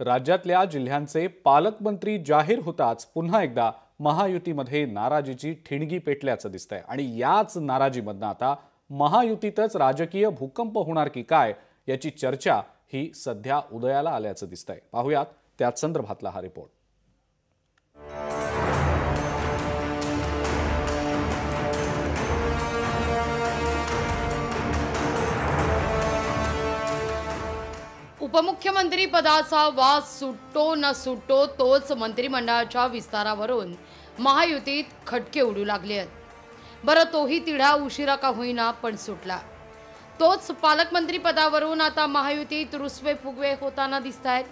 राज्यातल्या जिल्ह्यांचे पालकमंत्री जाहीर होताच पुन्हा एकदा महायुतीमध्ये नाराजीची ठिणगी पेटल्याचं दिसतंय आणि याच नाराजीमधनं आता महायुतीतच राजकीय भूकंप होणार की काय याची चर्चा ही सध्या उदयाला आल्याचं दिसतंय। पाहूयात त्याच संदर्भातला हा रिपोर्ट। उपमुख्यमंत्री पदाचा वाद सुटतो न सुटतो तोच मंत्रिमंडळाच्या विस्तारावरून महायुतीत खटके उडू लागले आहेत। बरं, तोही तिढा उशिरा का होईना पण सुटला। तोच पालकमंत्री पदावरून आता महायुतीत रुसवे फुगवे होताना दिसतायत।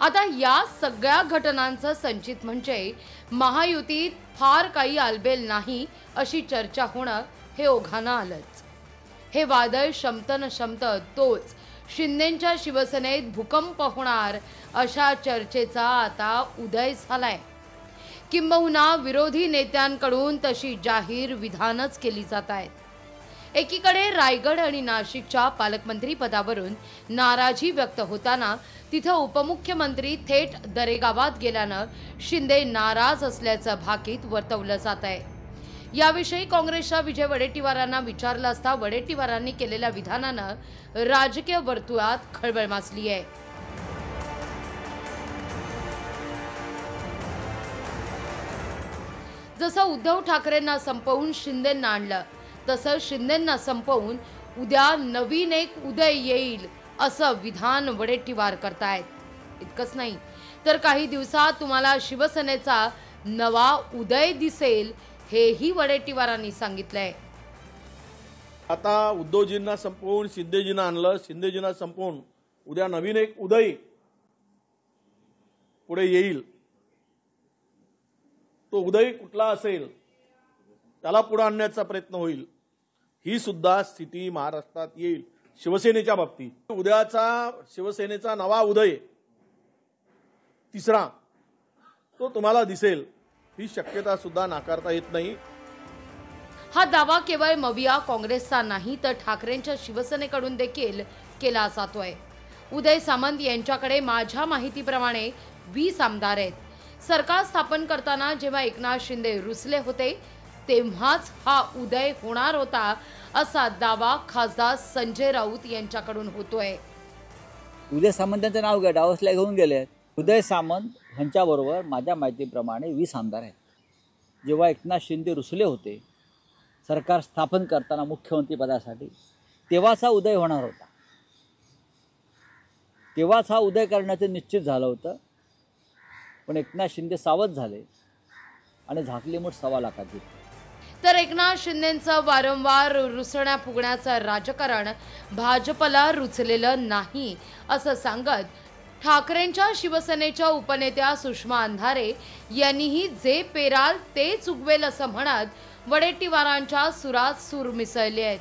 आता या सगळ्या घटनांचं संचित म्हणजे महायुतीत फार काही आलबेल नाही अशी चर्चा होणं हे ओघानं आलंच। हे वादळ शमतन शमत तोच शिंदेंच्या शिवसेनेत भूकंप होणार अशा चर्चेचा आता उदय झालाय। किंबहुना विरोधी नेत्यांकडून तशी जाहीर विधानच केली जात आहेत। एकीकडे रायगड आणि नाशिकच्या पालकमंत्री पदावरून नाराजी व्यक्त होताना तिथं उपमुख्यमंत्री थेट दरेगावात गेल्यानं शिंदे नाराज असल्याचं भाकीत वर्तवलं जात आहे। याविषयी काँग्रेसच्या विजय वडेट्टीवारांना विचारलं असता वडेट्टीवारांनी केलेल्या विधानानं राजकीय वर्तुळात खळबळ माजली आहे। जसं उद्धव ठाकरेंना संपवून शिंदेंना आणलं तसं शिंदेंना संपवून उद्या नवीन एक उदय येईल असं विधान वडेट्टीवार करतायत। इतकंच नाही तर काही दिवसात तुम्हाला शिवसेनेचा नवा उदय दिसेल हेही वडेट्टीवारांनी सांगितलंय। आता उद्धवजींना संपवून शिंदेजींना आणलं, शिंदेजींना संपवून उद्या नवीन एक उदय पुढे येईल। तो उदय कुठला असेल त्याला पुढे आणण्याचा प्रयत्न होईल। ही सुद्धा स्थिती महाराष्ट्रात येईल शिवसेनेच्या बाबतीत। उद्याचा शिवसेनेचा नवा उदय तिसरा तो तुम्हाला दिसेल ही शक्यता सुद्धा नाकारता येत नाही। हा दावा केवळ मविया काँग्रेसचा नाही तर ठाकरेंच्या शिवसेनेकडून देखील केला जातोय। उदय सामंत यांच्याकडे माझ्या माहितीप्रमाणे 20 आमदार आहेत। सरकार स्थापन करताना जेव्हा एकनाथ शिंदे रुसले होते तेव्हाच हा उदय होणार होता असा दावा खासदार संजय राऊत यांच्याकडून होतोय। उदय सामंतांचं नाव डावसला घेऊन गेले। उदय सामंत यांच्याबरोबर माझ्या माहितीप्रमाणे 20 आमदार आहेत। जेव्हा एकनाथ शिंदे रुसले होते सरकार स्थापन करताना मुख्यमंत्री पदासाठी तेव्हाच हा उदय होणार होता। तेव्हाच हा उदय करण्याचं निश्चित झालं होतं, पण एकनाथ शिंदे सावध झाले आणि झाकली मूठ 1.25 लाखाची। तर एकनाथ शिंदेंचं वारंवार रुसण्या फुगण्याचं राजकारण भाजपला रुचलेलं नाही असं सांगत ठाकरेंच्या शिवसेनेच्या उपनेत्या सुषमा अंधारे यांनीही जे पेराल तेच उगवेल असं म्हणत वडेट्टीवारांच्या सुरात सूर मिसळले आहेत।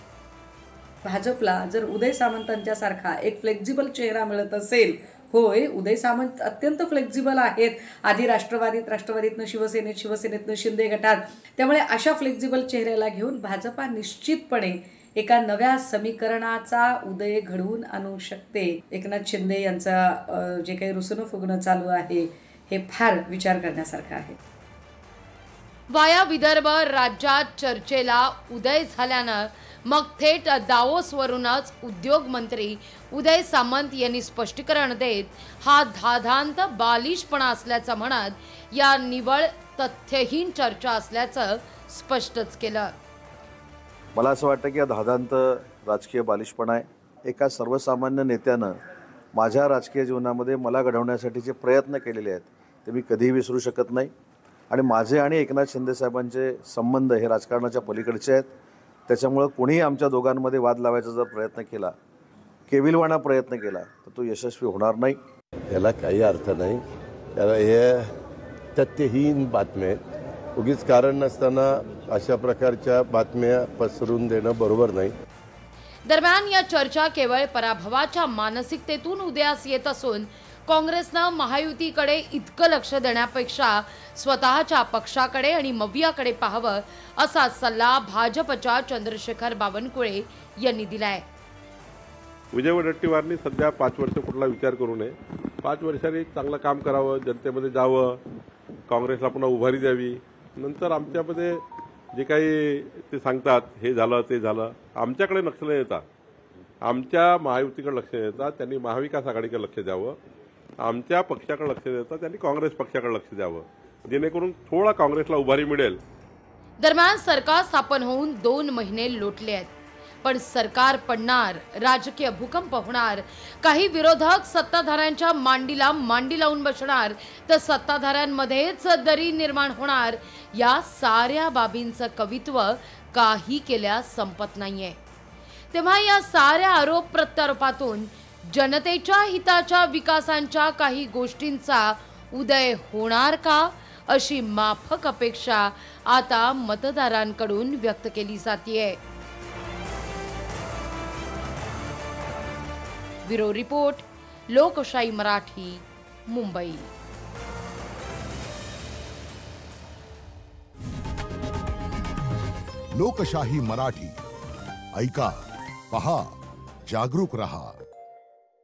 भाजपला जर उदय सामंतांच्या सारखा एक फ्लेक्झिबल चेहरा मिळत असेल, होय उदय सामंत अत्यंत फ्लेक्झिबल आहेत, आधी राष्ट्रवादीतनं शिवसेनेत, शिवसेनेतनं शिंदे गटात, त्यामुळे अशा फ्लेक्झिबल चेहऱ्याला घेऊन भाजपा निश्चितपणे एका नव्या समीकरणाचा उदय घडवून आणू शकते। एकनाथ शिंदे यांचा जे काही रुसणं फुगणं चालू आहे हे फार विचार करण्यासारखं आहे। वाया विदर्भ राज्यात चर्चेला उदय झाल्यानं मग थेट दावोसवरूनच उद्योग मंत्री उदय सामंत यांनी स्पष्टीकरण देत हा धादांत बालिशपणा असल्याचं म्हणत या निव्वळ तथ्यहीन चर्चा असल्याचं स्पष्टच केलं। मला असं वाटतं की हा धादांत राजकीय बालिशपणा आहे। एका सर्वसामान्य नेत्यानं माझ्या राजकीय जीवनामध्ये मला घडवण्यासाठीचे प्रयत्न केलेले आहेत ते मी कधीही विसरू शकत नाही। आणि माझे आणि एकनाथ शिंदे साहेबांचे संबंध हे राजकारणाच्या पलीकडचे आहेत। त्याच्यामुळे कोणीही आमच्या दोघांमध्ये वाद लावायचा जर प्रयत्न केला, केविलवाणा प्रयत्न केला तर तो यशस्वी होणार नाही। याला काही अर्थ नाही। त्याला हे तथ्यहीन बातम्या आहेत। उगीच कारण नसताना अशा प्रकारच्या बातम्या पसरून देणं बरोबर नाही। दरम्यान या चर्चा केवळ पराभवाच्या मानसिकतेतून उदयास येत असून काँग्रेसनं महायुतीकडे इतकं लक्ष देण्यापेक्षा स्वतःच्या पक्षाकडे आणि मवियाकडे पाहावं असा सल्ला भाजपच्या चंद्रशेखर बावनकुळे यांनी दिलाय। विजय वडेट्टीवारांनी सध्या 5 वर्ष कुठला विचार करू नये। 5 वर्षांनी चांगलं काम करावं, जनतेमध्ये जावं, काँग्रेसला पुन्हा उभारी द्यावी. नंतर आमच्यामध्ये जे काही ते सांगतात हे झालं ते झालं, आमच्याकडे लक्ष न येता, आमच्या महायुतीकडे लक्ष देता त्यांनी महाविकास आघाडीकडे लक्ष द्यावं, आमच्या पक्षाकडे लक्ष देता त्यांनी काँग्रेस पक्षाकडे लक्ष द्यावं, जेणेकरून थोडा काँग्रेसला उभारी मिळेल. दरम्यान सरकार स्थापन होऊन 2 महिने लोटले आहेत, पण सरकार पडणार, राजकीय भूकंप होणार, काही विरोधक सत्ताधाऱ्यांच्या मांडीला मांडी लावून बसणार, तर सत्ताधाऱ्यांमध्येच दरी निर्माण होणार. या साऱ्या बाबींचं कवित्व काही केल्या संपत नाहीये. तेव्हा या साऱ्या आरोप प्रत्यारोपातून जनतेच्या हिताच्या विकासांच्या काही गोष्टींचा उदय होणार का, अशी माफक अपेक्षा आता मतदारांकडून व्यक्त केली जातीये. ब्युरो रिपोर्ट, लोकशाही मराठी, मुंबई. लोकशाही मराठी, ऐका, पहा, जागरूक रहा.